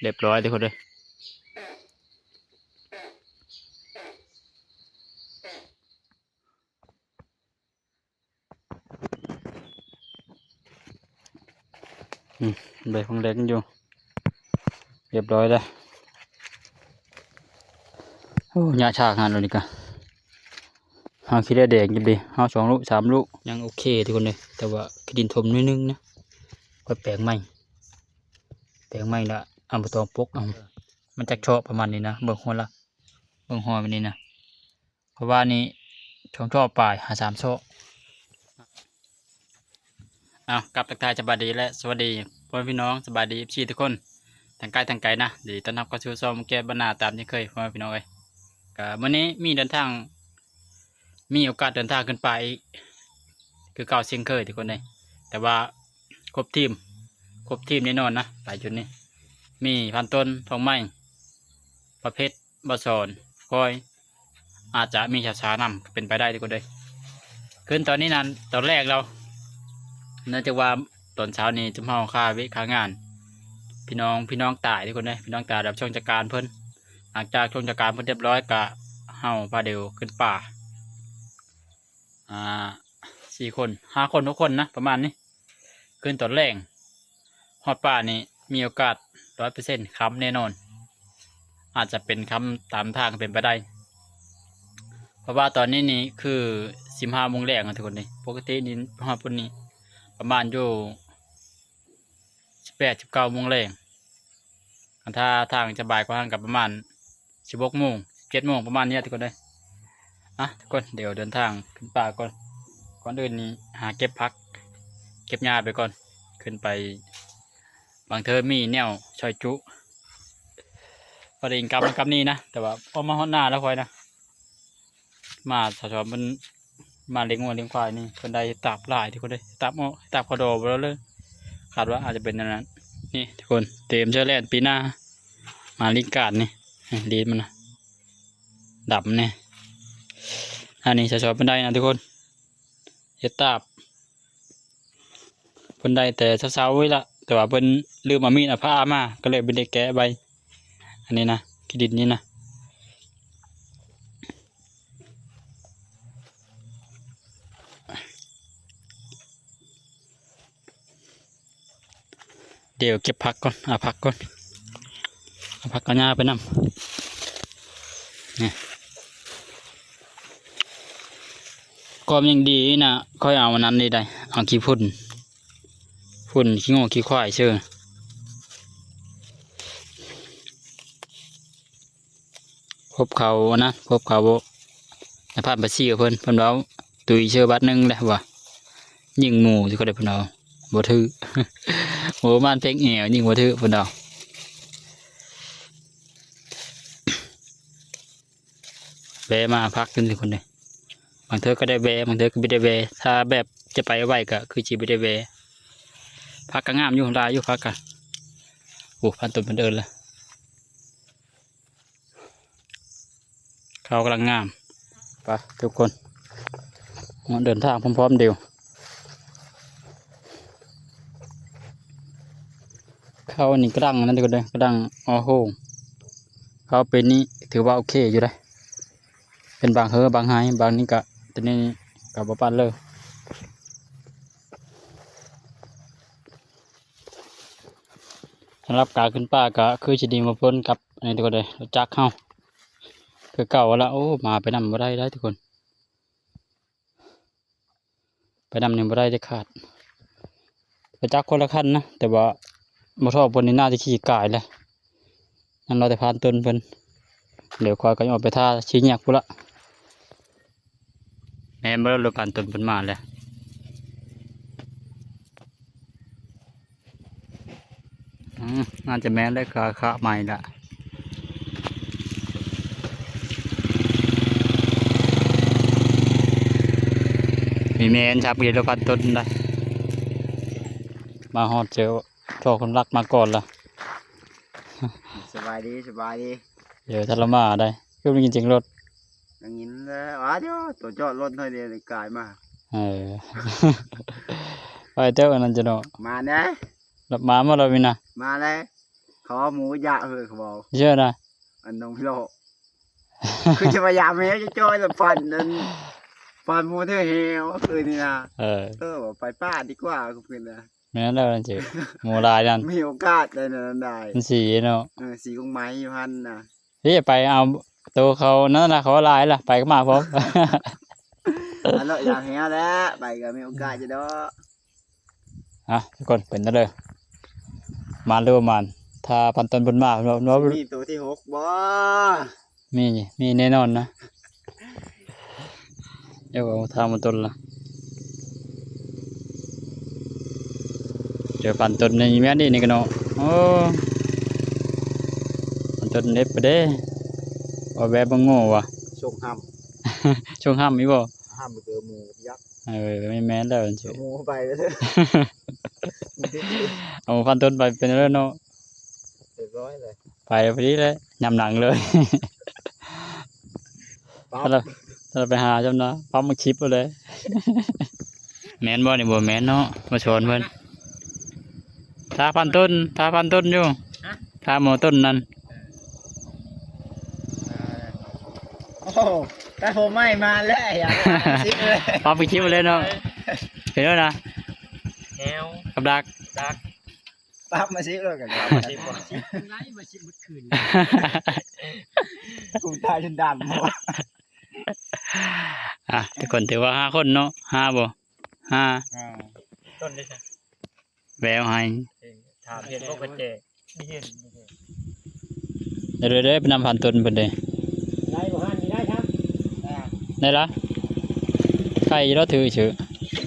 เรียบร้อยทุกคนเลยใบของเล็กอยู่เรียบร้อยแล้วโอ้ยาชางานเลยนี่กันเอาขี้ได้แดงกินดีเอา2 ลูก 3 ลูกยังโอเคทุกคนเลยแต่ว่าขี้ดินถมนิดนึงนะก็แปลงใหม่ละเอาไปตองปกเอามันจะชอบประมาณนี้นะเบิ่งหัวละเบิ่งหัวแบบนี้นะเพราะว่านี่ช่องชอบปลายหา3 โซ่เอากลับทักทายสบายดีและสวัสดีพ่อพี่น้องสบายดีพี่ทุกคนทางไกลทางไกลนะดีต้อนรับเข้าสู่ช่องแก้บ้านนาตามที่เคยพ่อพี่น้องเลยก็วันนี้มีเดินทางมีโอกาสเดินทางขึ้นไปคือเก่าเชียงเคยทุกคนเลยแต่ว่าครบทีมแน่นอนนะหลายจุดนี้มีพันต้นทองไม้ประเภทบะสอนคอยอาจจะมีชาช้านำเป็นไปได้ทุกคนเลยขึ้นตอนนี้นั้นตอนแรกเราเนื่องจากว่าตอนเช้านี้จุ่มเฮาค่างานพี่น้องตายทุกคนเลยพี่น้องตายรับช่วงจัดการเพิ่นหลังจากช่วงจัดการเพิ่นเรียบร้อยกะเฮาพาเดียวขึ้นป่า4 คน 5 คนทุกคนนะประมาณนี้ขึ้นตอนแรกฮอดป่านี่มีโอกาส100%ค้ำแน่นอนอาจจะเป็นค้ำตามทางเป็นไปได้เพราะว่าตอนนี้นี่คือ15 โมงแรกนะทุกคนนี่ปกตินี่ฮอดปุ่นนี้ประมาณอยู่18-19 โมงแรงถ้าทางจะบ่ายกว่าทางกับประมาณ16 โมง 17 โมงประมาณนี้ทุกคนเลยทุกคนเดี๋ยวเดินทางขึ้นป่าก่อนอื่นนี้หาเก็บพักเก็บหญ้าไปก่อนขึ้นไปบางเทอมีแนวชอยจุประเด็นกับนี่นะแต่ว่าพอมาฮอดหน้าแล้วค่อยนะมาสะชอบมันมาเลี้ยงวัวเลี้ยงควายนี่คนใดตับหลายที่คนใดตับคอโดไปแล้วเลยคาดว่าอาจจะเป็นนั้นนี่ทุกคนเตรียมเชื้อแร่ปีหน้ามาลิงการนี่ลีดมันนะดับเนี่ยอันนี้สะชอบเป็นได้นะทุกคนเฮ็ดตับเป็นได้แต่เช้าๆไว้ละแต่ว่าเป็นลืมมามีดผ้ามาก็เลยเป็นได้แกะใบอันนี้นะขี้ดินนี่นะเดี๋ยวเก็บผักก่อนผักก่อนผักกระหญ้าไปนำเนี่ยก็ยังดีนะค่อยเอาวันนั้นได้เอาขี้ฝุ่นขี้งูขี้ควายเชื่อพบเขานะพบเขาในภาพบัญชีกับเพิ่นเราตุยเชื่อบัตรนึงแหละว่ะยิงหมูที่เขาได้เพิ่นเราบ่ถือโอ้บ้านเพ็กแหวยิงบ่ถือเพิ่นเราแบมาพักขึ้นทุกคนเลยบางเธอก็ได้แบบบางเธอก็ไม่ได้แบถ้าแบบจะไปไหวก็คือจีไม่ได้แบพักก็งามอยู่ลายอยู่พักกันโอ้พันต้นมันเดินละเขากำลังงามไปทุกคนเดินทางพร้อมๆเดียวเขาอันนี้กระดังนั่นทุกคนเลยกระดังอ๋อโหเขาเป็นนี้ถือว่าโอเคอยู่ได้เป็นบางบางไฮบางนี้กะตัวนี้กับบ้านเลยสำหรับการขึ้นป่าก็คือจะดีมาพ้นกับอันนี้ทุกคนเลยรถจักรเข้าคือเก่าแล้วโอ้มาไปนำมาได้ทุกคนไปนำเนี่ยมาได้จะขาดรถจักรคนละคันนะแต่ว่ามอเตอร์บนนี้น่าจะขี่กายเลยนั่นเราแต่พานต้นเพิ่นเดี๋ยวคอยก็ออกไปท่าชี้แยกพุ่นละแม่เมื่อเราการต้นเพิ่นมาเลยน่าจะแม่ได้ขาใหม่ละมีแม่นชับเกี่ยวกับพันต้นได้มาฮอดเจอโชคคนรักมาก่อนละสบายดีเดี๋ยวถ้าเรามาได้ก็มีจริงรถอย่างนี้แล้วเดี๋ยวตัวจอดรถให้เดียวกลายมาไปเจ้าอันนั้นจะเนาะมาเนี่ยรับมาเมื่อเราวินะมาเลย ขอหมูยะเฮ้ยเขาบอก เยอะนะ อันน้องพี่โลคือจะพยายามให้จะจ้อยแต่ฟันนั้นฟันหมูเธอเฮวคืนนี่นะบอกไปป้าดีกว่าคืนนะ แม่นแล้วนั่นสิหมูลายนั่น มีโอกาสได้นั่นได้ มันสีเนาะ สีกงไม้อยู่หันนะ พี่ไปเอาตัวเขานั่นนะเขาลายล่ะไปก็มาพร้อม อันนั้นอย่างเงี้ยแหล้วไปก็มีโอกาสจะได้ ทุกคนเป็นนั่นเลยมาเร็วมันถ้าพันต้นบนมาเนาะ มีตัวที่6บ่ มีแน่นอนนะเดี๋ยวเอาทางมันต้นละเดี๋ยวพันต้นในแม่นี่นี่กันเนาะโอ้พันต้นเล็บไปเด้ว่าแบบบังโง่วะ ส่งห้ ช่วงห้ามมีบ่ ำห้ำไปเจอหมูยักษ์ ไม่แม่นแล้วเฉย หมูไปเลย เอาพันต้นไปเป็นเรื่องเนาะ เรียบร้อยเลย ไปพอดีเลยยำหนังเลย ปั๊ ถ้าเราไปหาจำนะปั๊มมาคลิปเอาเลย แม่นบ่นี่บ่แม่นเนาะมาชวนเพิ่นถ้าพันต้นอยู่ถ้าหมอต้นนั้น โอ้แต่ผมไม่มาแล้วอย่างซิปเลย ปั๊มไปคลิปเอาเลยเนาะเห็นแล้วนะ แนว กับดัก ปั๊บมาซิปเลยกันมาซิปไล่มาซิปเมื่อคืนกูตายจนดำหมด ทุกคนถือว่า5 คนเนาะ5บ่5 ต้นได้ใช่ แววให้ ถามเห็นพวกกระเจไม่เห็น เดี๋ยวไปนำพันต้นเพิ่นเด้ ได้บ่ฮันได้ครับ ได้ละใครเราถือชื่อ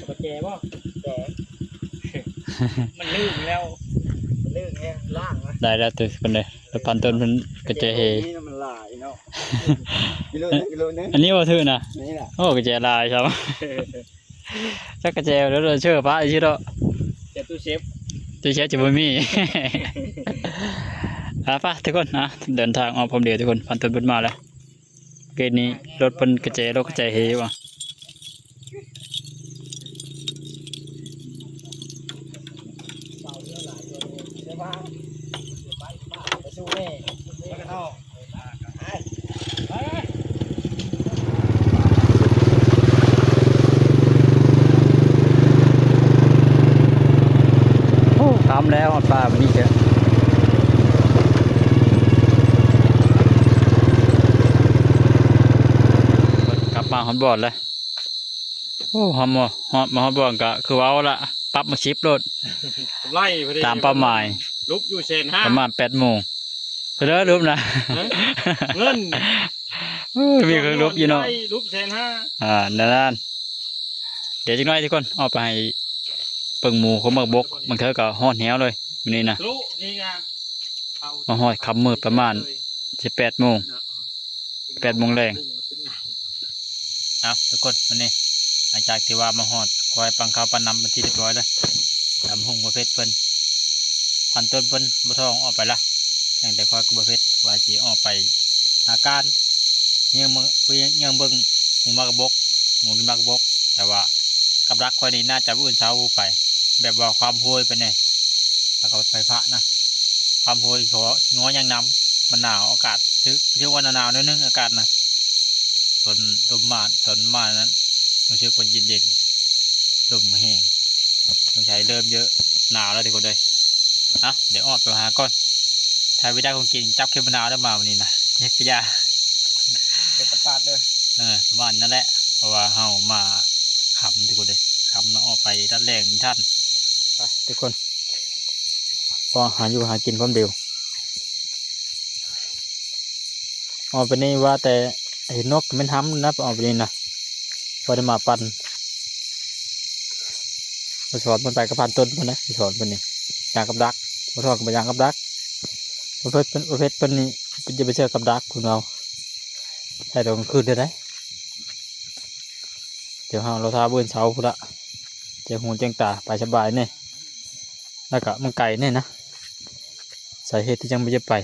ก ระเจบ่แจมันลื่นแล้วมันลื่นแฮงล่างนะ ได้แล้วตัวเพิ่นเด้แล้วพันต้นเพิ่นก็จะเฮ นี่มันหลายเนาะกิโลนึง อันนี้บ่ถือนะ นี่แหละ โอ้กระเจลายครับ จักกระเจแล้วเราเชื่อพระอีกทีเนาะ เจ้าตู้เชฟ ตัวเชื่อจะบ่มี ป่ะทุกคนเดินทางออกพร้อมเดียวทุกคนพันต้นเพิ่นมาแล้วเกณฑ์นี้รถเพิ่นกระเจรถกระเจเฮว่ะ เต่าเยอะหลายตัวเลยใช่ปะไปสู้แน่ไปกันเอาไป โอ้ทำแล้วป่าวันนี้เถอะกลับมาฮอตบอร์ดเลยโอ้ฮอตมาฮอตบอร์ดก็คือว้าวละปรับมาชิปรถ ไล่พอดี ตามเป้าหมาย ลุกอยู่เชน ประมาณ8 โมงไปเลยรูปนะ เงิน มีเครื่องรูปอยู่เนาะ ไล่ลุกเชน นั่นเดี๋ยวจังน้อยทุกคนเอาไปเปิงหมูเขามาบกบางเธอก็ฮอดแหวเลยวันนี้นะ ลุกนี่ไง มาฮอดคำมืดประมาณ18 โมง8 โมงแรงทุกคนวันนี้หลังจากที่ว่ามาฮอดคอยปังข้าวปันน้ำเป็นที่เรียบร้อยแล้วทำหุ่งประเภทเพิ่นพันต้นเพิ่นบ่ท้องออกไปละอย่างแต่คอยกับประเภทว่าสิออกไปหาการยังเบิ่งหมูมากระบกหมูกินมากระบก แต่ว่ากับรักคอยนี้น่าจะอื่นเช้าไปแบบว่าความโหยไปเนี่ยแล้วก็ไปพระนะความโหยง้อยังน้ำมันหนาวอากาศชื่อว่าหนาวนิดนึงอากาศนะต้นมานั้นต้องชื่อคนเย็นลมแห้งต้องใช้เริ่มเยอะหนาวแล้วทุกคนเลยเดี๋ยวออกไปหาก่อนถ้าวิได้ของกินจับเข้มมะนาวได้มาวันนี้นะเฮ็ดกระยา เป็นประกาศเลย ประมาณนั่นแหละเพราะว่าเฮามาขำทุกคนเลยขำแล้วออกไปด้านแรงท่านไปทุกคนพอหาอยู่หากินพร้อมเดียวออกไปนี่ว่าแต่เห็นนกมันทำนะออกไปนี่นะพอได้มาปั่นมาสอนมันไปกระพันต้นมันนะมาสอนมันนี่ยางกับดักมาสอนกับยางกับดักประเภทเป็นนี่เป็นจะไปเชื่อกับดักคุณเราใช่ตรงคืนเดี๋ยวได้เดี๋ยวเราทาเบื้องเช้าพุ่นละเจ้าหูเจ้าตาไปสบายเนี่ยแล้วก็มันไก่เนี่ยนะสาเหตุที่ยังไม่จะไป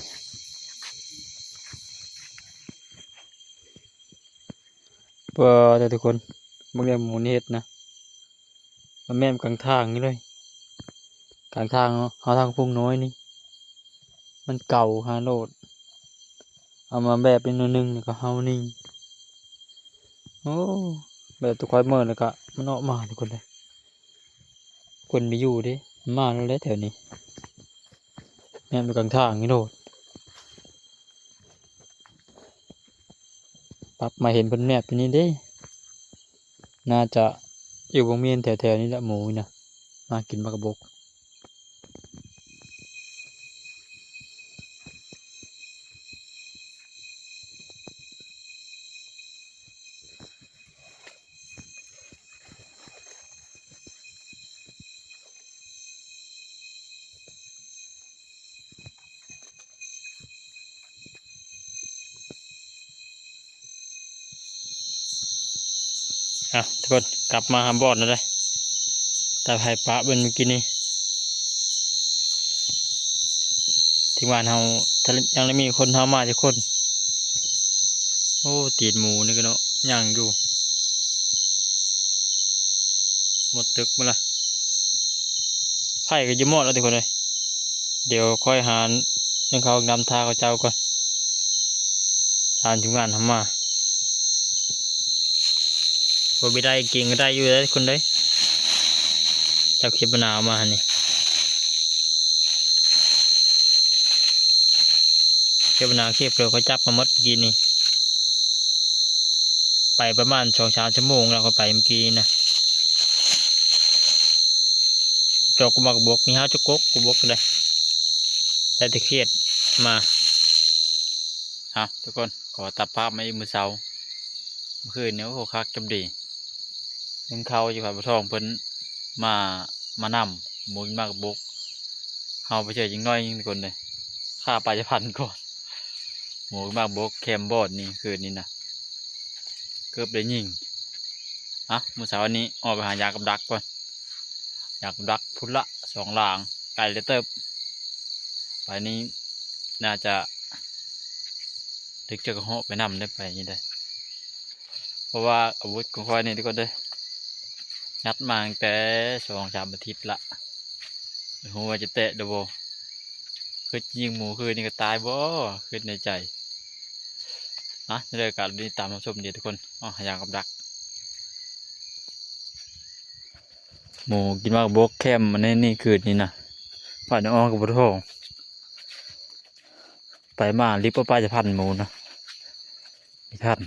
เพื่อทุกคนบางเรื่องหมูนี่เห็ดนะมันแม่นกลางทางนี่เลยกลางทางเขาทางพุ่งน้อยนี่ มันเก่าฮะโลดเอามาแบบเป็นหนึ่งนี่ก็เฮานี่โอ้แบบตัวควายเมื่อแล้วก็มันออกมาทุกคนเลยคนไปอยู่ดิมาแล้วแหละแถวนี้แม่นไปกลางทางนี่โลดปรับมาเห็นเป็นแมพตัวนี้เด้น่าจะอยู่วงเวียนแถวๆนี้แหละหมูนะมากินมากระบกทุกคนกลับมาหาบอดแล้วได้แต่ไผ่ปะเป็นเมื่อกี้นี้ที่บ้านเฮาถ้ายังไม่มีคนเฮามาจะคนโอ้ตีนหมูนี่ก็เนาะย่างอยู่หมดตึกมาละไผ่ก็จะหมดแล้วทุกคนเลยเดี๋ยวค่อยหาเรื่องเขานำทาเขาเจ้าก่อนทานถึงงานทำมาพอไปได้กินก็ได้อยู่เลยคนเลยเจ้าเขียบมะนาวมานี่เขียบมะนาวเขียบเปลือกเขาจับมาหมดกินนี่ไปประมาณ2-3 ชั่วโมงแล้วก็ไปเมื่อกี้นะจอกกูมากบกนี่ฮะจุกกกูบกเลยแต่ตะเคียดมาทุกคนขอตัดภาพมาอีกมือเสาเมื่อคืนนี้โอ้คักจำดียังเขาอยู่ฝ่ายปกครองเพิ่นมานำหมูมากบกเฮาไปเจอยิงน้อยยิงทุกคนเลยฆ่าปลาจะพันก่อนหมูมากบกแคมบอดนี่คืนนี้นะเกือบได้ยิงมื้อเสาร์นี้ออกไปหายากับดักก่อนอยากดักพุ่นละ2 หลางไก่เลเติบไปนี้น่าจะดึกจะกระเหาะไปนำได้ไปนี่ได้เพราะว่าอาวุธของข้อยนี่ทุกคนเด้งัดมาตั้งแต่2-3 อาทิตย์ละหัวจะเตะเดบคือยิงหมูคือนี่ก็ตายบ่คือในใจในรายการนี้ตามรับชมดีทุกคนหายากับดักหมูกินมากบกแคมมันนี่คืนนี้นะผ่านอ้อกับบุตรทองไปมาลิบป้าจะพันหมูนะไม่ทัน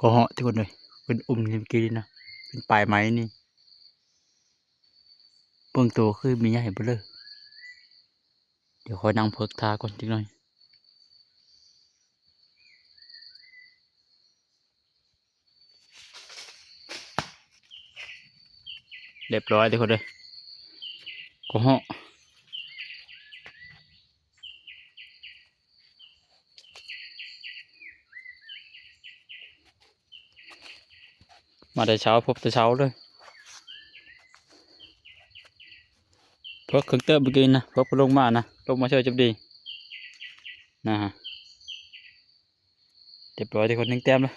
ก็เหาะทุกคนเลยเป็นเมื่อกี้นะเป็นปลายไม้นี่เบื้องตัวคือมีใหญ่เบ้อเลยเดี๋ยวคอยนั่งเพิกทาก่อนจิกหน่อยเรียบร้อยทุกคนเลยก็เหาะมาแต่เช้าพบแต่เช้าเลยพบเครื่องเติมเมื่อกี้นะพบลงมานะลงมาช่วยจับดีนะฮะเรียบร้อยทุกคน1 แต้มแล้ว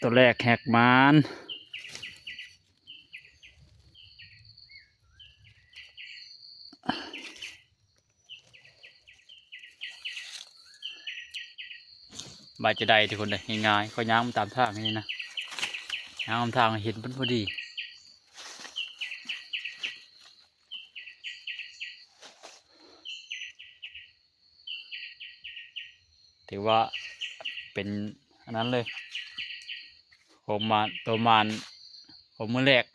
ตัวแรกแหกมานบายจะได้ทุกคนเลยง่ายๆก็ย่างตามทางนี่นะย่างตามทางเห็นมันพอดีถือว่าเป็นอันนั้นเลยผมมาตัวมานผมมือแรก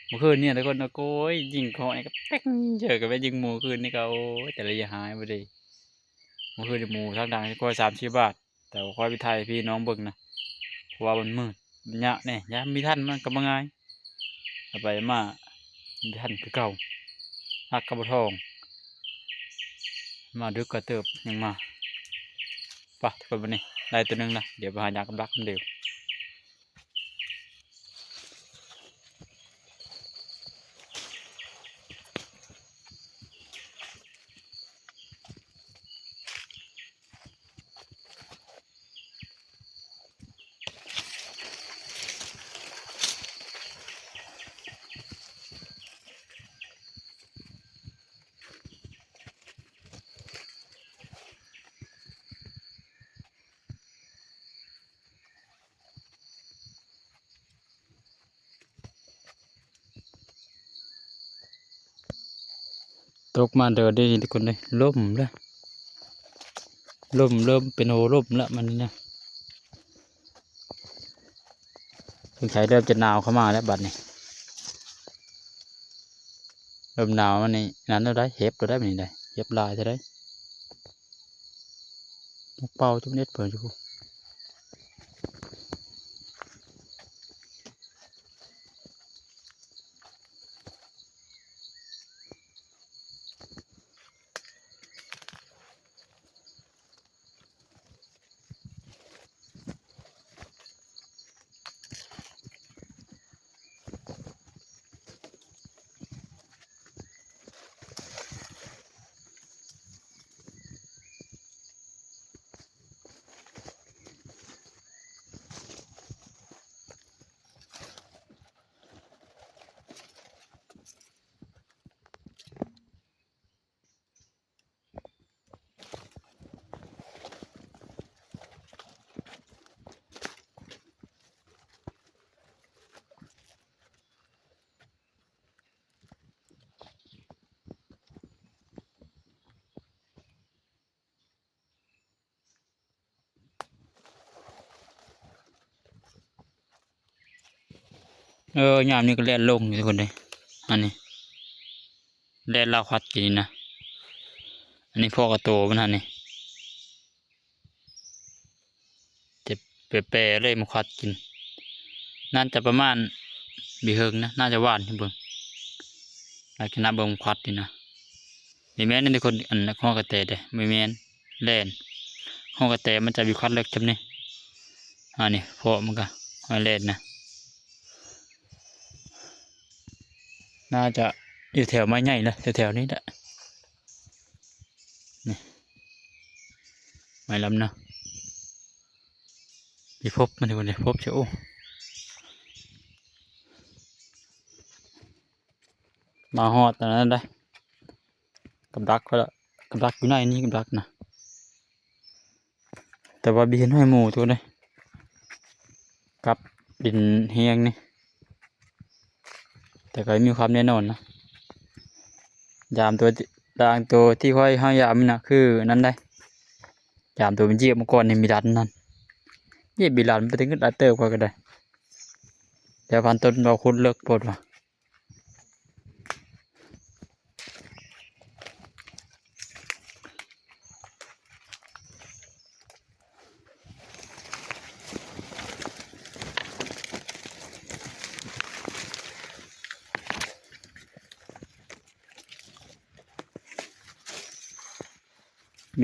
เมื่อคืนเนี่ยทุกคนนะโก้ยยิงคอไอ้ก็แป๊กเจอกับไปยิงหมูคืนนี่ก็โอ้ยแต่ละอยางหายไปดีเมื่อคืนหมูทั้งดังก็30 บาทแต่ว่าคอยไปไทยพี่น้องเบิ่งนะเพราะว่ามันมืดเนี่ยยามมีท่านมันก็มาง่ายไปมามีท่านคือเก่าหักกระบะทองมาดึกกระเติบยังมาปะทุกคนวันนี้ได้ตัวหนึงนะเดี๋ยวไปหายากำลักมันเดียว ตกมาเดินได้ทุกคนเลยล่มแล้วล่มเริ่มเป็นโหล่มแล้วมันนี่นะสงสัยเริ่มจะหนาวเข้ามาแล้วบัดนี้เริ่มหนาวมันนี่นั้นเราได้เห็บเราได้แบบนี้ได้เห็บลายจะได้เป่าจุ๊บเน็ตเปิดอยู่ยามนี้ก็แล่นลงอยู่ทุกคนเลยอันนี้แล่นลาวคัดกินนะอันนี้พ่อกระโตมันอันนี้เจ็บเปรย์เลยมาคัดกินน่าจะประมาณบีเฮิงนะน่าจะหวานที่เบิ่งอาจจะนับเบิ่งคัดนี่นะมีแม่นในคนอันห้องกระเตะเด้ไม่แม่นแล่นห้องกระเตะมันจะมีคัดเล็กจำนี่อันนี้พอมันก็ห้อยแล่นนะน่าจะอยู่แถวไม้ใหญ่นะแถวๆนี้แหละนี่ไม้ลำนะมีพบมันทุกคนเลยพบเจ้ามาฮอดตอนนั้นได้กับดักก็แล้วกับดักอยู่ในนี้กับดักนะแต่ว่าบีเห็นห้อยหมูตัวเลยกับดินเฮียงนี่แต่ก็มีความแน่นอนนะยามตัวด่างตัวที่ค่อยห้อยยามนะคือนั้นได้ยามตัวมันเจี๊ยบมาก่อนในมีดันนั่นเจี๊ยบบีดันไปถึงก็ดันเติบกว่าก็ได้แต่พันต้นเราคุ้นเลิกปวดว่ะ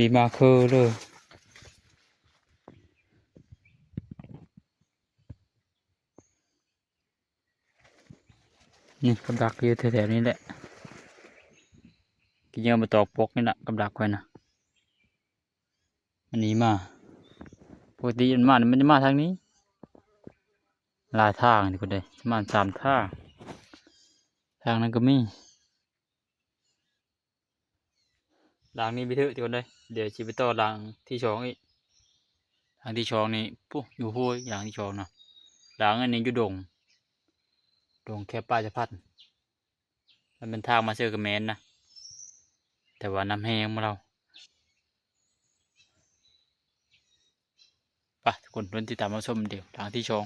มีมาเคอร์เลยนี่กับดักอยู่แถวๆนี้แหละกินเยอะมาตอกปกนี่แหละกับดักไว้นะอันนี้มาปกติมันจะมาทางนี้หลายทางนี่คนใดประมาณ3 ทางทางนั้นก็มีหลังนี้ไปเถอะทุกคนเลยเดี๋ยวชีไปต่อหลังที่สองอีกหลังที่สองนี่ปุ๊อยู่ห้วยหลังที่สองนะหลังอันนี้อยู่ดงแค่ป้าจะพัดมันเป็นทางมาเจอกับแมนนะแต่ว่าน้ำแห้งมาเราไปทุกคนรุ่นที่ตามมาชมเดี๋ยวหลังที่สอง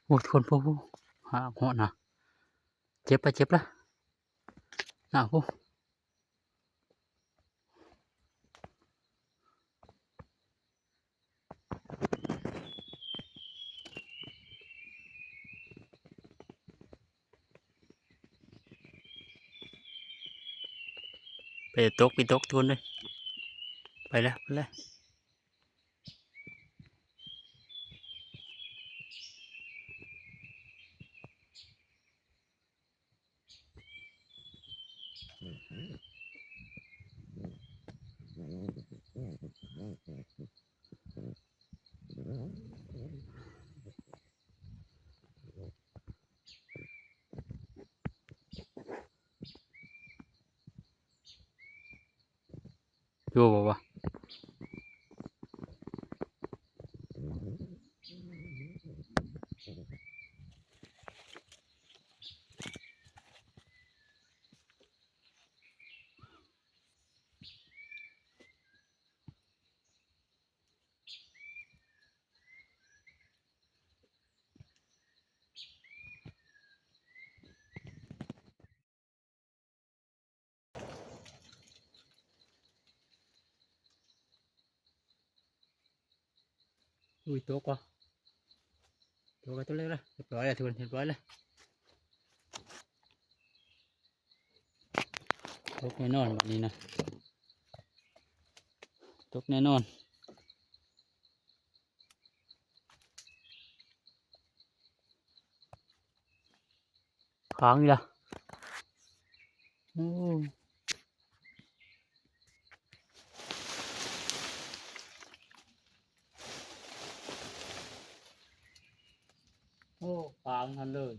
โอ้ทุกคนพวกหาหัวนะเจ็บไปเจ็บละหน้าพวก ไปตกไปตกทุนเลยไปแล้วไปแล้วดูบอกว่าอุ้ยตกว่ะตกกันตัวเล็กเลยเรียบร้อยเลยทุนเรียบร้อยเลยตกแน่นอนแบบนี้นะตกแน่นอนค้างอยู่ละโอ้โอ้ค้างทันเลย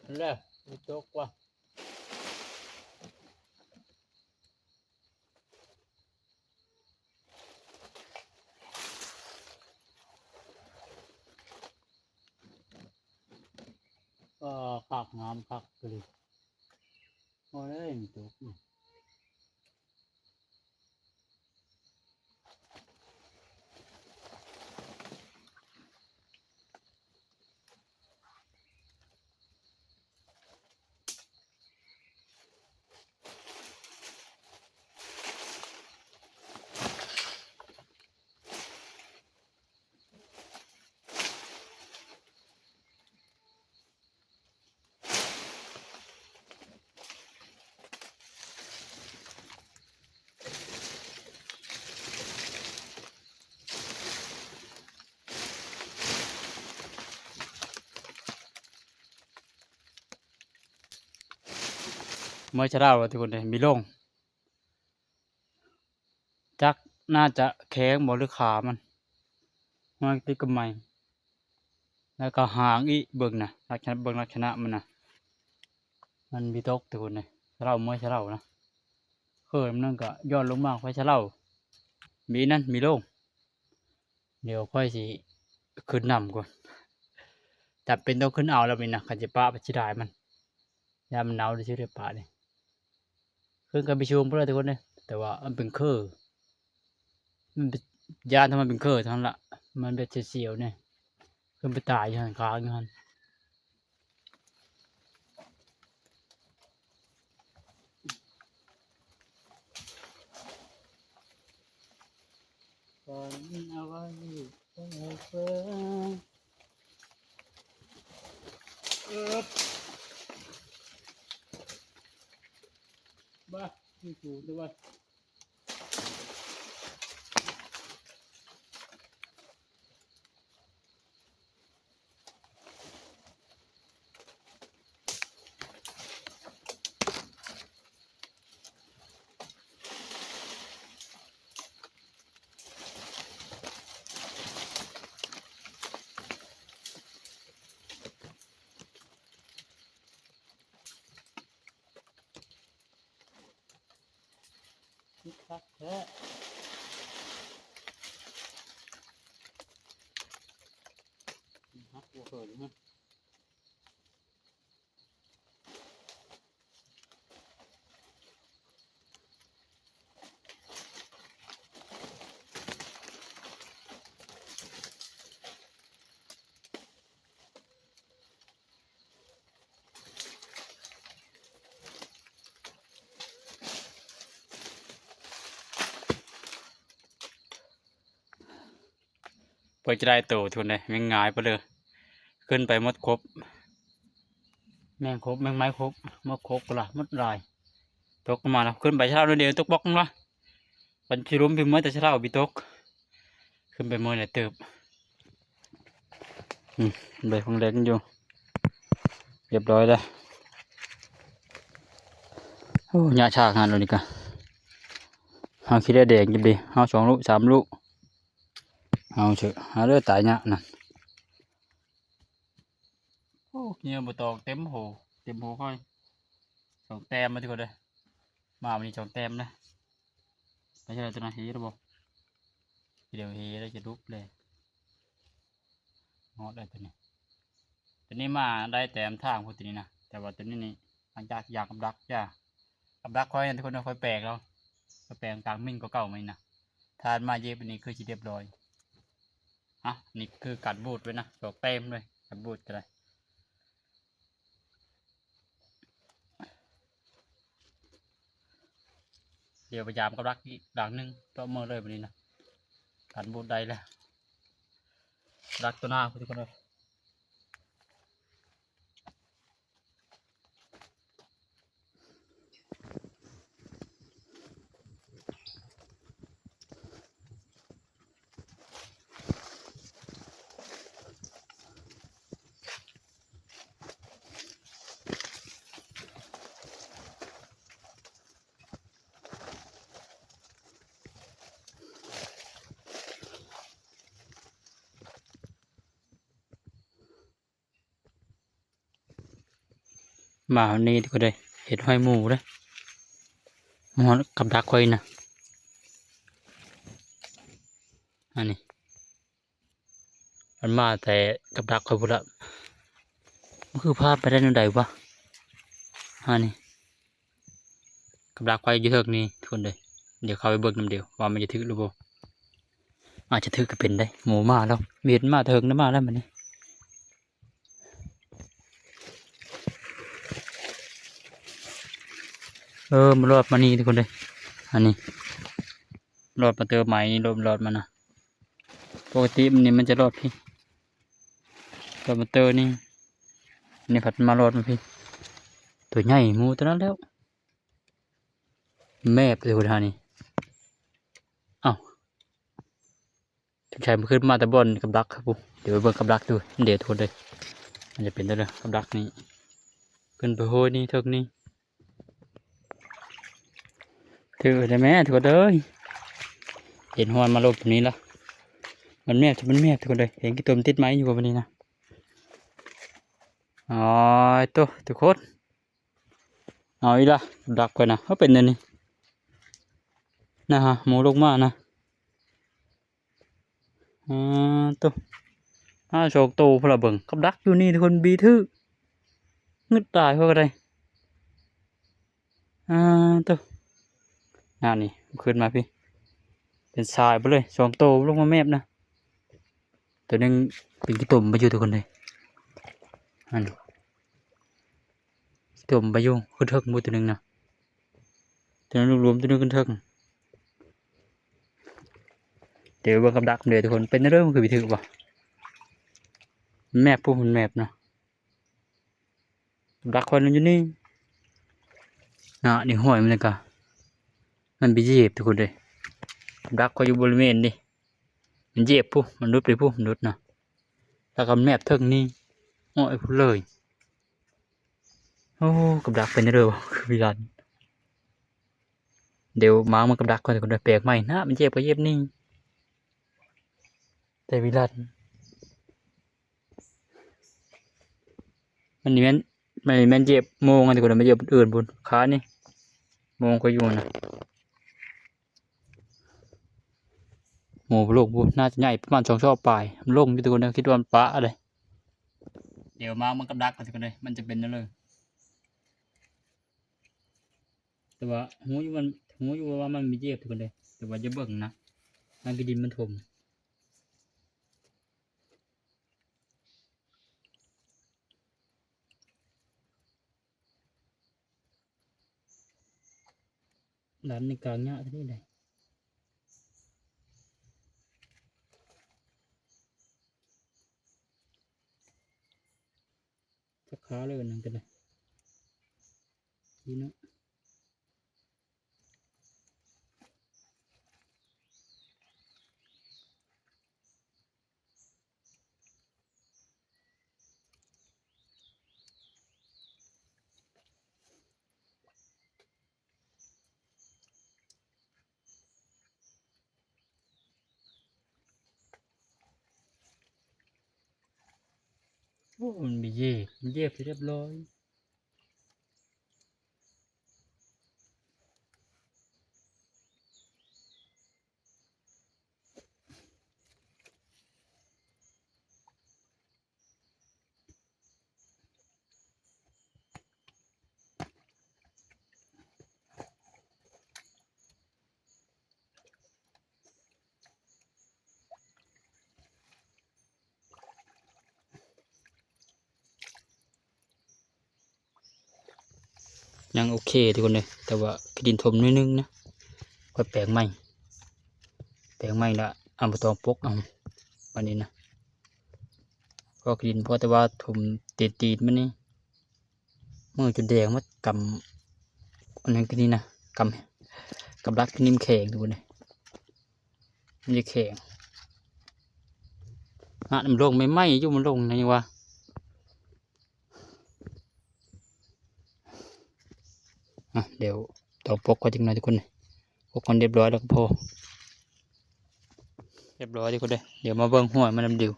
นั่นแหละอุ้ยตกว่ะก็คักงามคักเลยโอ้ยมีตกนี่เมื่อเช้าทุกคนเลยมีลงจักน่าจะแข็งบหรือขามันติดกับไม้แล้วก็หางอีเบิ่งนะลักษณะเบิ่งลักษณะมันนะมันมีตกทุกคนเลยเราเมื่อเช้านะเคยมันนั่นก็ย้อนลงมาไฟเช้ามีนั่นมีลงเดี๋ยวค่อยสิขึ้นนำก่อนแต่เป็นต้องขึ้นเอาแล้วมีนะขันจะปะไปชิดายมันยามมันหนาวจะชื่อเรียปะนี่ขึ้นกันไปชูมเพื่อนทุกคนเลยแต่ว่ามันเป็นเคอมันเป็นยานทำไมเป็นเคอเท่านั้นละมันเป็นเสียวๆเนี่ยขึ้นไปตายอยู่หันค้างอยู่หันก่อนเอาไว้เพื่อบ้าที่ถูกด้วยคิดคักแท้ฮักหัวเขินฮะ เพื่อจะได้โตทุนเลยแมงงายไปเลยขึ้นไปหมดครบแมงครบแมงไม้ครบหมดครบปละหมดลายตกลงมาแล้วขึ้นไปเช้าเดียวตกบล็อกละมันชิรุมพิมพ์เมื่อแต่เช้าบิตกขึ้นไปเมื่อไหร่เติบใบของเล็กอยู่เรียบร้อยแล้วโอ้ยาชากงานเราดีกันเอาคิดได้เด็กจิบดีเอา2 ลูก 3 ลูกเอาเถอะหาเรื่องตายเนี่ยนั่นโอ้เงี้ยบตอกเต็มหูค่อย2 แต้มมาทุกคนเลยมาวันนี้2 แต้มนะไม่ใช่ตัวนั้นฮีหรือเปล่าเดี๋ยวฮีแล้วจะลุกเลยงอดได้ตัวนี้มาได้แต้มทางพวกตัวนี้นะแต่ว่าตัวนี้นี่หลังจากอยากกับดักจ้ากับดักค่อยทุกคนค่อยแปลกแล้วแปลงกลางมิ่งก็เก่าไหมนะทานมาเย็บอันนี้คือชีเรียบร้อยนี่คือกัดบูดไว้นะดอกเต็มเลยกัดบูดก็ได้เดี๋ยวพยายามกับดักอีกดักนึงก็เมื่อเลยแบบนี้นะกัดบูดได้แล้วดักตัวหน้าทุกคนเลยมาวันนี้ทุกคนเลยเห็ดห้อยหมูเลยมอนกับดักไว้นะอันนี้มันมาแต่กับดักคอยพูดละมันคือภาพไปได้ยังไงวะอันนี้กับดักไว้เยอะนี่ทุกคนเลยเดี๋ยวเข้าไปเบิกน้ำเดียวว่ามันจะถึกหรือเปล่าอาจจะถึกก็เป็นได้หมูมาแล้วเวียนมาเถิงน้ำมาแล้วมันนี่มันรอดมานี่ทุกคนเลยอันนี้รอดมาเติมใหม่นี่รอดมานะปกติมันนี่มันจะรอดพี่รอดมาเติมนี่ผัดมารอดมาพี่ตัวใหญ่หมูตัวนั้นแล้วแม่ไปเลยคนทานี่เอ้าถึงชายมันขึ้นมาแต่บนกับดักครับผมเดี๋ยวไปเบิ่งกับดักดูเดี๋ยวทุกคนเลยมันจะเป็นได้เลยกับดักนี่ขึ้นไปโหยนี่เทิกนี่ถือได้ไหมทุกคนเลยเห็นหอนมาลงตรงนี้ละมันแมบทุกคนเลยเห็นกี่ตัวมันติดไม้อยู่กับวันนี้นะอ๋อตัวทุกคนเอาอีละดักก่อนนะเขาเป็นนี่นะฮะหมูลงมานะตัวโชคโตพลเบิ่งกับดักอยู่นี่ทุกคนบีทื่องึดตายเพราะอะไรตัวนี่ขึ้นมาพี่เป็นทรายไปเลย2 โตลงมาแมบนะตัวนึงเป็นกี่ตุ่มไปอยู่ทุกคนเลยตุ่มไปอยู่ขึ้นเทิกมูตัวนึงนะตัวนั้นรวมตัวนึงขึ้นเทิกเดี๋ยวเบิ่งกับดักเดี๋ยวทุกคนเป็นเรื่องมันคือบีถือป่ะแมบปุ๊บมันแมบนะดักคนอยู่นี่นี่ห้อยมันเลยกะมันบีเจ็บทุกคนเลยดักก็อยู่บริเวณดิมันเจ็บปุ๊บมันรุดไปปุ๊บมันรุดนะแล้วก็แมบเทิงนี่ห้อยปุ๊บเลยโอ้กับดักเป็นเรื่องคือวิรันเดี๋ยวม้ามันกับดักก่อนทุกคนเลยแปลกใหม่นะมันเจ็บก็เจ็บนี่แต่วิรันมันนี่มันเจ็บโมงกันทุกคนเลยมันเจ็บอื่นบุญขานี่โมงก็อยู่นะหมูลูกบุน่าจะใหญ่ประมาณ2 ช่อปลายมันลงอยู่ทุกคนนะคิดว่ามันปะอะไรเดี๋ยวมามันกับดักกันทุกคนเลยมันจะเป็นนั่นเลยแต่ว่าหูอยู่ว่ามันมีเจ็บทุกคนเลยแต่ว่าจะเบิ่งนะมันก็ดินมันถมหลานในกลางเนี้ยที่ไหน ขาเลยนั่นกันเลยดีเนาะโอ้มันมีมันเย็บเรียบร้อยยังโอเคทุกคนเลยแต่ว่าขี้ดินถมนิดนึงนะก็แปลงใหม่ละเอาไปตองปกเอาวันนี้นะก็ขี้ดินเพราะแต่ว่าถมตีนมันนี่มือจนแดงมัดกำอันนั้นก็นี่นะกำรักนิ่มแข็งทุกคนเลยมันจะแข็งมันลงไม่ไหมอยู่มันลงนะนี่วะเดี๋ยวต่อปกก็จึงหน่อยทุกคนปกมันเรียบร้อยแล้วก็พอเรียบร้อยทุกคนเลยเดี๋ยวมาเบิ้งหัวมันดำดิว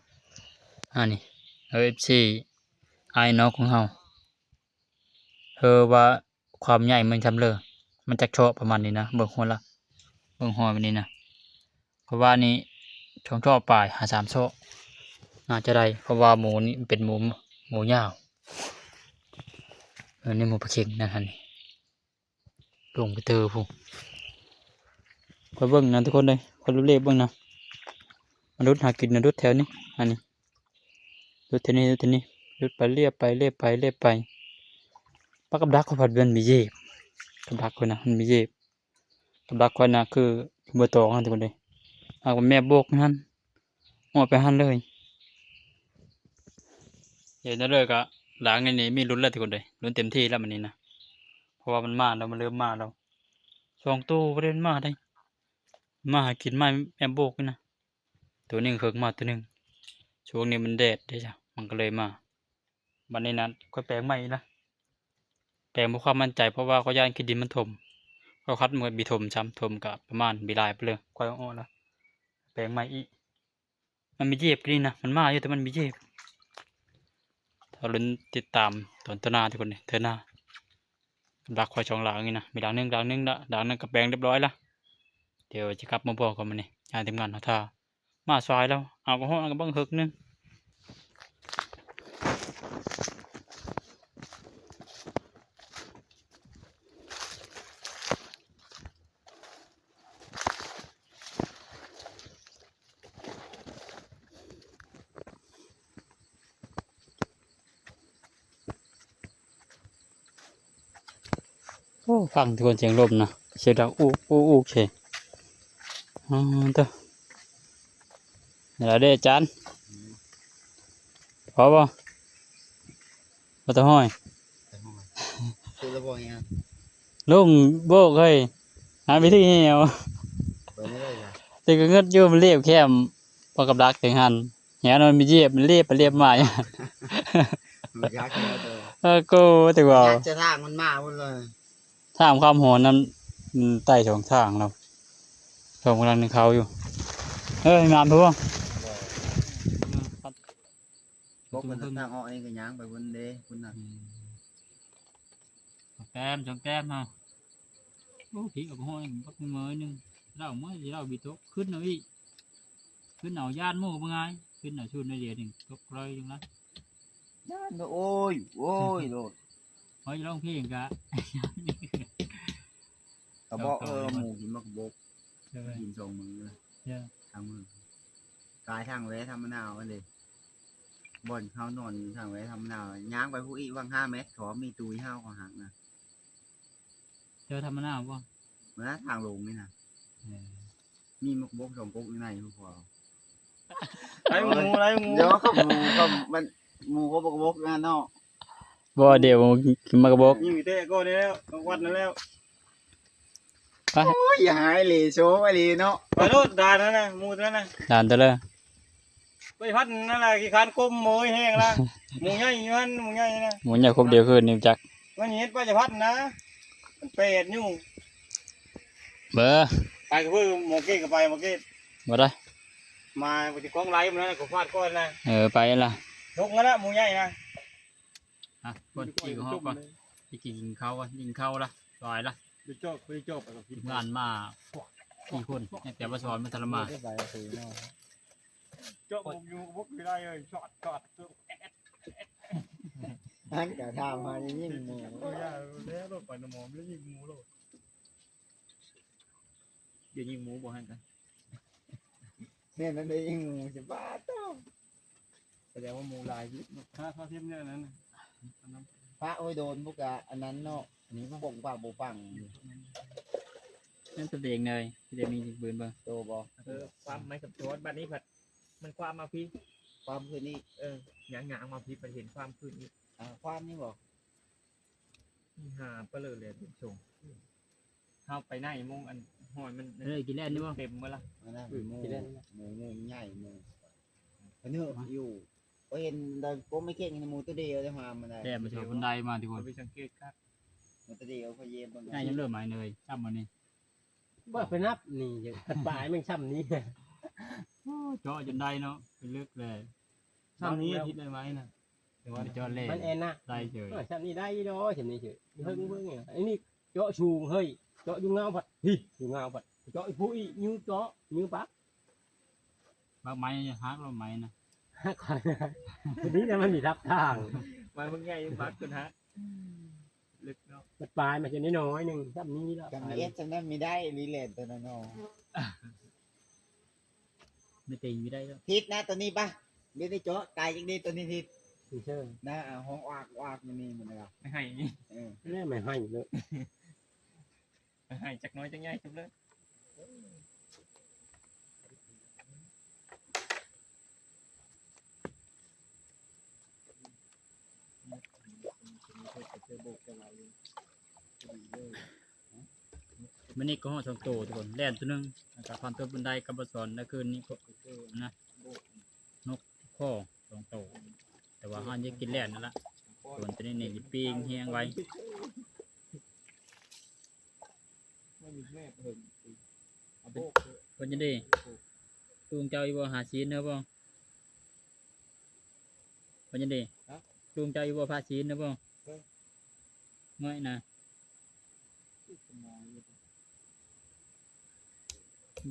นี่FC ไอ้น้องของเฮาเธอว่าความใหญ่มันทำเลยมันจะโชว์ประมาณนี้นะเบิ้งหัวละเบิ้งหัวมันนี้นะเพราะว่านี่ช่องชอบปลาย3 โชว์น่าจะได้เพราะว่าหมูนี่เป็นหมูยาวนี่หมูปลาเค็งนะฮะนี่ลงไปเจอผู้คอยเบิ้งนะทุกคนเลยคอยรู้เลขเบิ้งนะมนุษย์หากินมนุษย์แถวนี้อันนี้รุดเทนี้รุดไปเรียบไปปลากับดักเขาผัดเป็นมีเย็บกับดักคนนะมันมีเย็บกับดักคนนะคือเบอร์ตองนะทุกคนเลยเอาแม่โบกนั่นออกไปหันเลยเห็นแล้วเลยก็หลังอันนี้มีลุ้นแล้วทุกคนเลยลุ้นเต็มที่แล้วมันนี้นะเพราะว่ามันมาแล้วมันเริ่มมาแล้ว2 ตู้ประเด็นมาได้มาหากินไม้แม่โบกนี่นะตัวนึงเคิร์กมาตัวนึงช่วงนี้มันแดดได้จ้ะมันก็เลยมาวันนี้นะก็แปลงใหม่ละแปลงเพราะความมั่นใจเพราะว่าเขาย่านขี้ดินมันถมเขาคัดมือบีถมช้ำถมกับประมาณบีลายไปเลยค่อยอ้อแล้วแปลงใหม่อีกมันมีเย็บนี่นะมันมาอยู่แต่มันมีเย็บถ้าลุ้นติดตามตอนต้นหน้าทุกคนเนี่ยเธอหน้าดักคอยช่องหลังนี่นะมีหลังนึงละหลังนึงกับแปลงเรียบร้อยละเดี๋ยวจะกลับมาบอกกันมันนี่งานทีมงานเขาท่ามาซอยแล้วเอากระห้องกับบังเฮิกนึงโอ้ฟังทุกคนเสียงลมนะเสียงดังอู้เฉยตัวเดี๋ยวได้จานพอป่ะมาตัวห้อย คือระบบยัง ลุงโบกเฮ้ยหาวิธีเหี่ยว ไปไม่ได้เลย แต่ก็เงืดอยู่มันเรียบแคมพอกับดักถึงหันเหี่ยวนอนมีเยียบมันเรียบไปเรียบมา มันยักษ์แล้วตัว กูแต่ว่า ยักษ์จะทางมันมาหมดเลย ทางความโหนนั้นมันไต่2 ทางเราชมกำลังนึงเขาอยู่เฮ้ยงามทั่ว บอกมันทางอ้อนี่ก็ย่างไปบนเด้คุณน่ะ แก้มเนาะโอ้ผีกับห้อยปักมือนึงเราเมื่อเราบีโต๊ะขึ้นเอาอีขึ้นเอาย่านโม่เป็นไงขึ้นเอาชุดในเดียดหนึ่งตกเลยจังละ ย่านโอ้ยโดด เฮ้ยร้องเพลงกะ กระบอกหมูกินมักบกกินทรงมือทางมือกายทางแวะทำมะนาวอันเดียบ่อนเขานอนทางไว้ทำนาวย่างไปผู้อีว่าง5 เมตรขอมีตูห้าวของหักนะ เจอทำมะนาวป่ะ เมื่อทางลงนี่นะมีมุกบก2 กุ๊กอยู่ในพวก ไรหมู เดี๋ยวเขาหมูก็มันหมูก็บกนะเนาะ บ่เดี๋ยวกินมากระบอก ยิงเตะก็ได้แล้ววัดนั่นแล้ว ไป โอ้ยอย่าหายเลยโชว์ไอ้เลยเนาะ ไปโลดด่านนั่นน่ะหมูนั่นน่ะ ด่านตัวเลย ไปพัดนั่นแหละกี่คันก้มมือแห้งละหมูใหญ่อยู่นั่นหมูใหญ่นะ หมุนอย่าครบเดียวคืนนี่จัก มันเห็นป้าจะพัดนะมันเป็ดอยู่ เบอร์ ไปกับเพื่อนหมอเก้กับไปหมอเก้ บ่ได้ มาปฏิกองไล่มันนะก็ฟาดก้อนนะ ไปล่ะ ยกงั้นละหมูใหญ่นะ ก่อนกินข้าวก่อนไปกินข้าวก่อนกินข้าวละสอยละ ไปจบไปจบไปกับพี่ งานมากี่คนแต่ว่าสอนมันทรมาน จบผมอยู่บุกไม่ได้เลยช็อตตัว อันกะทำมายิ่งหมู โอ้ยแล้วรถไปน้ำหอมแล้วยิงหมูเลย เดี๋ยวยิงหมูบ่ให้กัน เนี่ยนั่นได้ยิ่งหมูจะบ้าต้อง แสดงว่าหมูลายยิ่งถ้าเทียบเนี่ยนั้น พระโอ้ยโดนพวกกะอันนั้นเนาะอันนี้บ่งปากบ่ฟัง นั่นตัวเองเลยที่จะมีปืนบ้าง โตบ่ ความไม่กับตัวบัดนี้ผัดมันความมาพี่ ความคืนนี้ หยางมาพี่มันเห็นความขึ้นนี้ ความนี่บ่ หาเปลือเลยเป็นชงเข้าไปไหนมุงอันหอยมัน กินแล่นนี่บ่ เต็มเมื่อละ อันนั้นหมูใหญ่หมูอันนี้อยู่ก็เห็นแต่ก็ไม่เก่งในหมูตัวเดียวได้มามันได้ แล่นมาชอบบันไดมาทุกคน ไปสังเกตครับ หมูตัวเดียวเขาเย็บมัน ง่ายยังเริ่มหมายเลยจ้ำมันนี่ ว่าไปนับนี่อย่างตัดปลายมันช่ำนี้ เจาะจนได้เนาะเป็นลึกเลย ทำนี้คิดได้ไหมนะ แต่ว่าเจาะเล่ มันแอนนะ ได้เฉย ช่ำนี้ได้ดอกช่ำนี้เฉยเพิ่งเพิ่งเนี่ยอันนี้เจาะชูงเฮ้ยเจาะยุงเงาผัดฮิยุงเงาผัดเจาะผู้อีนิ้วเจาะนิ้วปัก บางไม้ฮักเราไม้นะ ฮักคอยวันนี้นะมันมีทับทาง มาเมื่อไงบักกันฮะลึกเนาะ ตัดปลายมันจะน้อยหนึ่งช่ำนี้แล้ว จำเอสจำได้ไม่ได้รีเลทตัวนั้นเนาะ ไม่ตีไม่ได้แล้ว ทิศนะตัวนี้ป่ะไม่ได้เจาะตายจังดีตัวนี้ทิศ เชื่อ นะห้องอากมันนี่มันนะครับ ไม่ให้นี่ แม่ไม่ให้เลย ไม่ให้จักน้อยจังใหญ่จังเลย มันนี่ก็ห่อสองตัวทุกคนแล่นตัวนึงกับพันตัวบันไดกับบสอนแล้วคืนนี้ก็นะนกข้อสองตัวแต่ว่าห้อนยังกินแล่นนั่นละส่วนตัวนี้นี่ปีงเฮียงไว้ ไม่มีแม่เพิ่ม คนจะได้ลุงเจ้าอีบ่หาชีนเนอะบ่คนจะได้ลุงเจ้าอีบ่พาชีนเนอะบ่เมื่อยนะ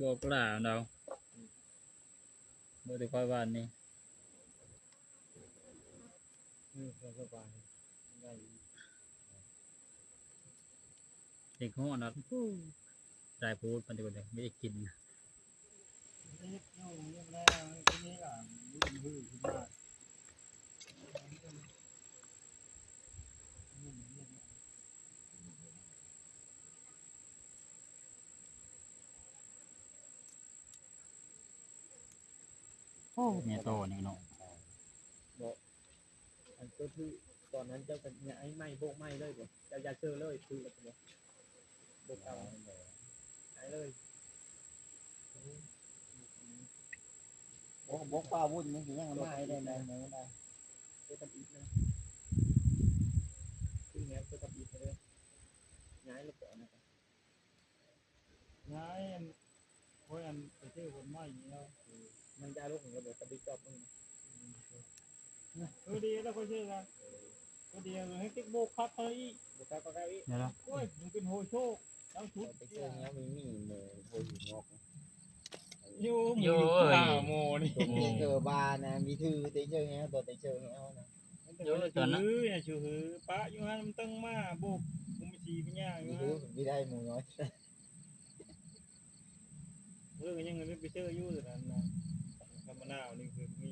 บอกกล่าวเราบ่ได้ค่อยบ้านนี่ สบายได้ เด็กห้องนะได้พูดปันเดียวเดียวไม่ได้กิน เนี่ยโตนี่เนาะ อันก็คือตอนนั้นเจ้าเป็นเนี่ยไอ้ไม้โบกไม้เลยบ่เจ้าอย่าเจอเลยคือแล้วบ่โบกเอาไอ้เลย โอ้บกป้าวุ่นมันสิยังมาให้ได้นะหมูนะ ไปทำอีกนะคือเนี้ยไปทำอีกเลยย้ายลูกก่อนนะครับ ย้ายโอ้ยอันไปเที่ยวคนใหม่แล้ว มันย้ายลูกของระบบตะบิกจอบมึง ดีแล้วก็เชื่อกันก็ดีเลยให้ติ๊กโบกคัดเฮ้ย บุกเข้าก็ได้อีก เนี่ยละ โอ้ยมึงเป็นโฮโชคแล้วชุด ไปเจอเงี้ยมีหมูโคตรงอก อยู่หมูข้าวโมนี่ ตัวเงี้ยเจอบานะมีถือเตเจอเงี้ยตัวเตเจอเงี้ยนะ อยู่ชื่อเนี่ยชื่อป้าอยู่ฮันมันตั้งมาโบกมึงไม่ชีปัญญาอ มี ยู่ ถื ฮะ อไม่ได้หมูน้อย เรื่องยังเงินไปเชื่ออยู่แต่นั้นนะธรรมนาวนี่คือมี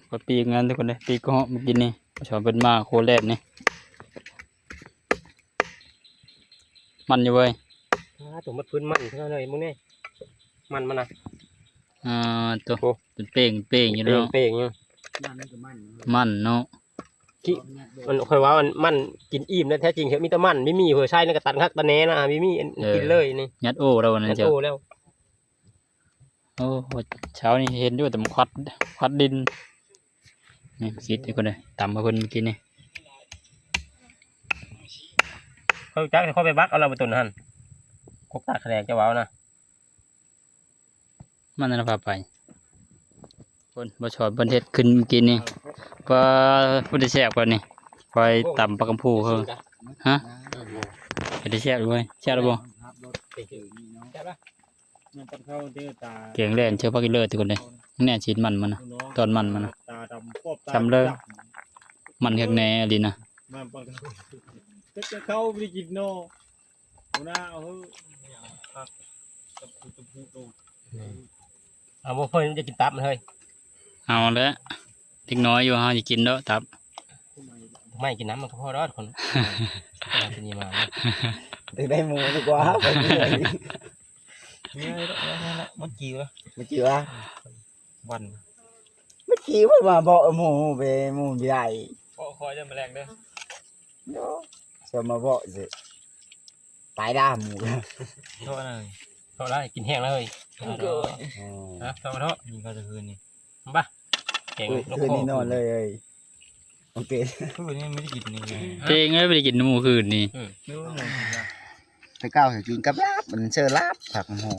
ก็ปีกงานทุกคนเลยปีกก็มากินนี่ชอบเป็นมาโคแลบนี่มันอยู่เว้ย ตัวมันพื้นมันเท่าไหร่มึงเนี่ยมันนะ ตัว เป็นเป้งเป้งอยู่ เป้ง เนาะ เป้งอยู่ นั่นมันก็มัน มันเนาะ ขี้มันค่อยว่ามันกินอิ่มแล้วแท้จริงเหรอมีแต่มันไม่มีหัวไส้นั่นก็ตันคักตันแหน่นะไม่มีกินเลยนี่ ยัดโอ้เราวันนั้นเจ้า โตแล้ว โอ้เช้านี่เห็นด้วยแต่มันควัดดินนี่คิดทุกคนเลยต่ำมาเพิ่นเมื่อกี้นี่ เขาจักเขาไปบักเอาเราไปตุนหั่นกกตาแขนงจะว้าวนะ มันนั่นพาไปคนบ่ชอบบนเฮ็ดขึ้นเมื่อกี้นี่พอผู้ได้แซ่บกว่านี่คอยต่ำปลากระพูเขาฮะได้แซ่บด้วยแซ่บแล้วบ่ ครับรถเก่งนี่เนาะ ใช่ปะ มันต้องเข้าเด้อตา เก่งแล่นเชื่อพักกินเลิศทุกคนเลยแน่ชิ้นมันนะ น้อง ตอนมันนะ ตาดำควบตา จำเลย มันแข็งแน่ดีนะ มันปนจะเข้าไปกินโน่เอาหน้าเอาเฮ้ยครับตะพูโต เอาบ่เพิ่นจะกินตับมันเฮ้ย เอาแล้วเล็กน้อยอยู่ฮะจะกินแล้วตับ ไม่กินน้ำมันก็พอรอดคนเป็นยังไง ถึงได้หมูดีกว่าไปเรื่อย มันกี่วะ ไม่กี่ว่า วัน ไม่กี่ว่ามาบอกหมูไปหมูใหญ่ คอยจะมาแรงเด้อ เนาะจะมาบอกสิตายด้ามหมู โทษนะ พอได้กินแห้งแล้วเฮ้ย นะโทษโทษนี่ก็จะคืนนี่ บ้าเก่ง คืนนี้นอนเลยเอ้ยโอเค คืนนี้ไม่ได้กินนี่ไง เจ๊งเลยไม่ได้กินหมูคืนนี่ นึกว่าหมู ไปก้าวถึงกินกับลาบมันเชื่อลาบผักหมู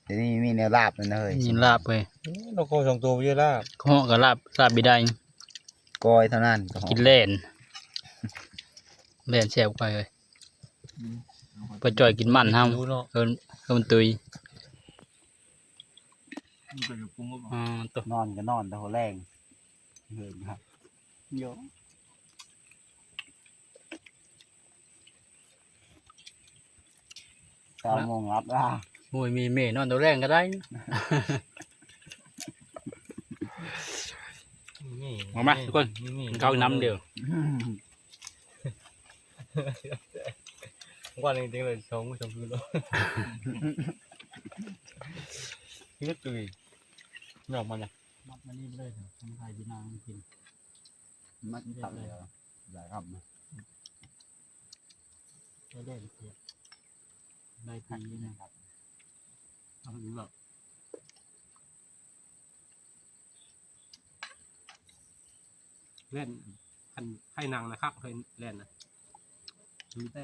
เดี๋ยวนี้มีแนวลาบนั่นเลย กินลาบไป เราโคสองตัวเยอะแล้ว ข้อกับลาบบิได้ กอยเท่านั้นก็หอม กินเล่นแซ่บไปเลยไปจ่อยกินมันห้าม รู้เนาะ เอินมันตุย มันเป็นกุ้งก็บอก อ๋อตัวน อนก็นอนแต่หัวแรงเหินครับโย9 โมงรับอ่ะ โอ้ยมีเมนอนตัวแรงก็ได้มาไหมทุกคนกินข้าวน้ำเดียว วันจริงๆเลย2 คืนแล้วยึดตุยหนอกมันเลย มัดมานี่เลยทำไทยพี่นางกิน มัดตับเลยหลายคำ ได้เพียได้ปีนะครับทำอยู่แบบ เล่นคันไข่นางนะครับเคยเล่นนะดูแต่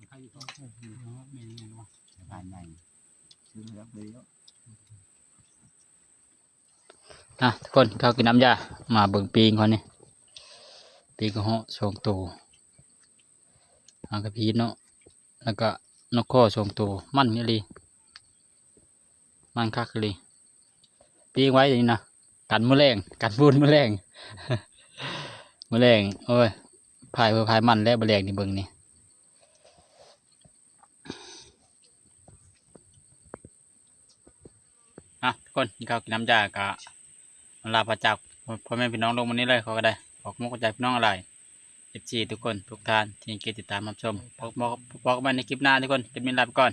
ไข่ก็ เมนูไงวะ ผ่านใหญ่ซื้อมาแล้วดีแล้ว ทุกคนข้าวกินน้ำยามาเบิ่งปีงเขานี่ปีงก็เหาะสองตัวหางกระพีเนาะแล้วก็นกข้อสองตัวมันนี่เลยมันคักเลยปีงไว้อย่างนี้นะกันแมลงกันฟูนแมลง แมลงโอ้ยพายพายมันแล้วแมลงนี่เบิ่งนี่ทุกคนกินข้าวกินน้ำยากะลาพระจากพ่อแม่พี่น้องลงวันนี้เลยเขาก็ได้ออกมุกใจพี่น้องอะไร14ทุกคนทุกท่านที่ติดตามรับชมพบกันในคลิปหน้าทุกคนจะมีลาไปก่อน